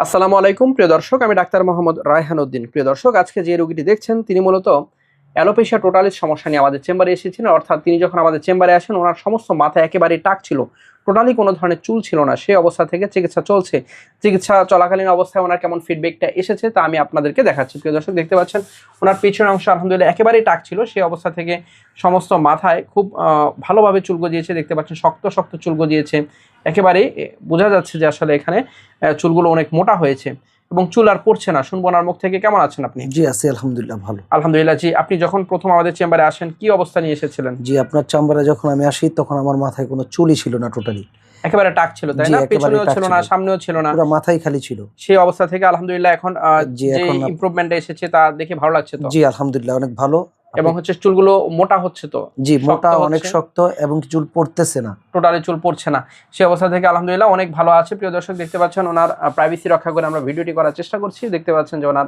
আসসালামু আলাইকুম প্রিয় দর্শক, আমি ডাক্তার মোহাম্মদ রায়হান উদ্দিন। প্রিয় দর্শক, আজকে যে রোগীটি দেখছেন তিনি মূলত অ্যালোপেশিয়া টোটালিস সমস্যা নিয়ে আমাদের চেম্বারে এসেছিলেন। অর্থাৎ তিনি যখন আমাদের চেম্বারে আসেন ওনার সমস্ত মাথা একেবারেই টাক ছিল, টোটালি কোনো ধরনের চুল ছিল না। সেই অবস্থা থেকে চিকিৎসা চলছে। চিকিৎসা চলাকালীন অবস্থায় ওনার কেমন ফিডব্যাকটা এসেছে তা আমি আপনাদেরকে দেখাচ্ছি। প্রিয় দর্শক, দেখতে পাচ্ছেন ওনার পিছনের অংশ আলহামদুলিল্লাহ একেবারেই টাক ছিল। সেই অবস্থা থেকে সমস্ত মাথায় খুব ভালোভাবে চুল গজিয়েছে। দেখতে পাচ্ছেন শক্ত শক্ত চুল গজিয়েছে, একেবারেই বোঝা যাচ্ছে যে আসলে এখানে চুলগুলো অনেক মোটা হয়েছে এবং চুল আর পড়ছে না। শুনবো ওনার মুখ থেকে। কেমন আছেন আপনি? জি আছি আলহামদুলিল্লাহ, ভালো। আলহামদুলিল্লাহ। জি, আপনি যখন প্রথম আমাদের চেম্বারে আসেন কি অবস্থা নিয়ে এসেছিলেন? জি, আপনার চেম্বারে যখন আমি আসি তখন আমার মাথায় কোনো চুলই ছিল না, টোটালি একেবারে টাক ছিল, তাই না? পেছনেও ছিল না, সামনেও ছিল না, পুরো মাথাই খালি ছিল। সেই অবস্থা থেকে আলহামদুলিল্লাহ এখন জি, যে এখন ইমপ্রুভমেন্ট এসেছে তা দেখে ভালো লাগছে তো? জি আলহামদুলিল্লাহ, অনেক ভালো। এবং হচ্ছে চুলগুলো মোটা হচ্ছে তো? জি, মোটা, অনেক শক্ত এবং চুল পড়তেছে না, টোটালি চুল পড়ছে না। সেই অবস্থা থেকে আলহামদুলিল্লাহ অনেক ভালো আছে। প্রিয় দর্শক, দেখতে পাচ্ছেন ওনার প্রাইভেসি রক্ষা করে আমরা ভিডিওটি করার চেষ্টা করছি। দেখতে পাচ্ছেন যে ওনার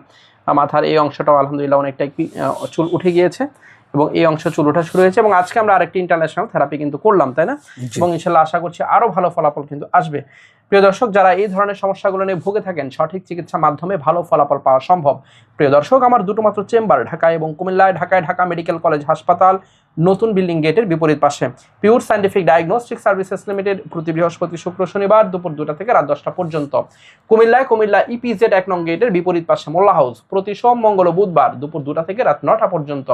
মাথার এই অংশটাও আলহামদুলিল্লাহ অনেকটাই চুল উঠে গিয়েছে এবং এই অংশ চুল ওঠা শুরু হয়েছে। এবং আজকে আমরা আরেকটি ইন্টারন্যাশনাল থেরাপি কিন্তু করলাম, তাই না? এবং ইনশাল্লাহ আশা করছি আরও ভালো ফলাফল কিন্তু আসবে। প্রিয় দর্শক, যারা এই ধরনের সমস্যাগুলো নিয়ে ভুগে থাকেন, সঠিক চিকিৎসার মাধ্যমে ভালো ফলাফল পাওয়া সম্ভব। প্রিয় দর্শক, আমার দুটো মাত্র চেম্বার ঢাকায় এবং কুমিল্লায়। ঢাকায় ঢাকা মেডিকেল কলেজ হাসপাতাল নতুন বিল্ডিং গেটের বিপরীত পাশে। Pure scientific diagnostic services limited, প্রতি বৃহস্পতি শুক্র শনিবার দুপুর 2টা থেকে রাত 10টা পর্যন্ত। কুমিল্লা ইপিজেড 1 নং গেটের বিপরীত পাশে মোল্লা হাউস, প্রতি সোম মঙ্গল ও বুধবার দুপুর 2টা থেকে রাত 9টা পর্যন্ত।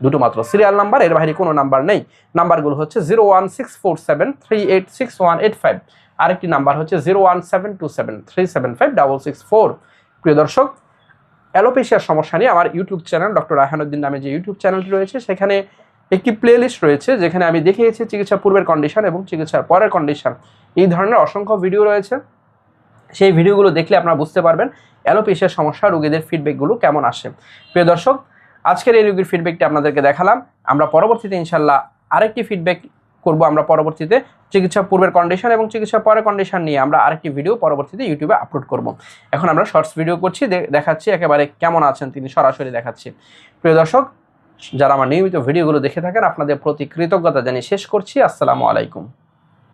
দুটো মাত্র সিরিয়াল নাম্বার, এর বাইরে কোনো নাম্বার নেই। নাম্বারগুলো হচ্ছে 01647386185, আরেকটি নাম্বার হচ্ছে 01727375664। প্রিয় দর্শক, অ্যালোপেশিয়ার সমস্যা নিয়ে আমার YouTube channel doctor Raihan Uddin নামে যে ইউটিউব চ্যানেলটি রয়েছে, সেখানে একটি প্লেলিস্ট রয়েছে যেখানে আমি দেখিয়েছি চিকিৎসা পূর্বের কন্ডিশন এবং চিকিৎসার পরের কন্ডিশন। এই ধরনের অসংখ্য ভিডিও রয়েছে। সেই ভিডিওগুলো দেখলে আপনারা বুঝতে পারবেন অ্যালোপেশিয়ার সমস্যা রোগীদের ফিডব্যাকগুলো কেমন আসে। প্রিয় দর্শক, আজকের এই রোগীর ফিডব্যাকটি আপনাদেরকে দেখালাম। আমরা পরবর্তীতে ইনশাল্লাহ আরেকটি ফিডব্যাক করব। আমরা পরবর্তীতে চিকিৎসা পূর্বের কন্ডিশন এবং চিকিৎসা পরের কন্ডিশন নিয়ে আমরা আরেকটি ভিডিও পরবর্তীতে ইউটিউবে আপলোড করব। এখন আমরা শর্টস ভিডিও করছি, দেখাচ্ছি একেবারে কেমন আছেন তিনি, সরাসরি দেখাচ্ছি। প্রিয় দর্শক, যারা আমার নিয়মিত ভিডিওগুলো দেখে থাকেন আপনাদের প্রতি কৃতজ্ঞতা জানিয়ে শেষ করছি। আসসালামু আলাইকুম।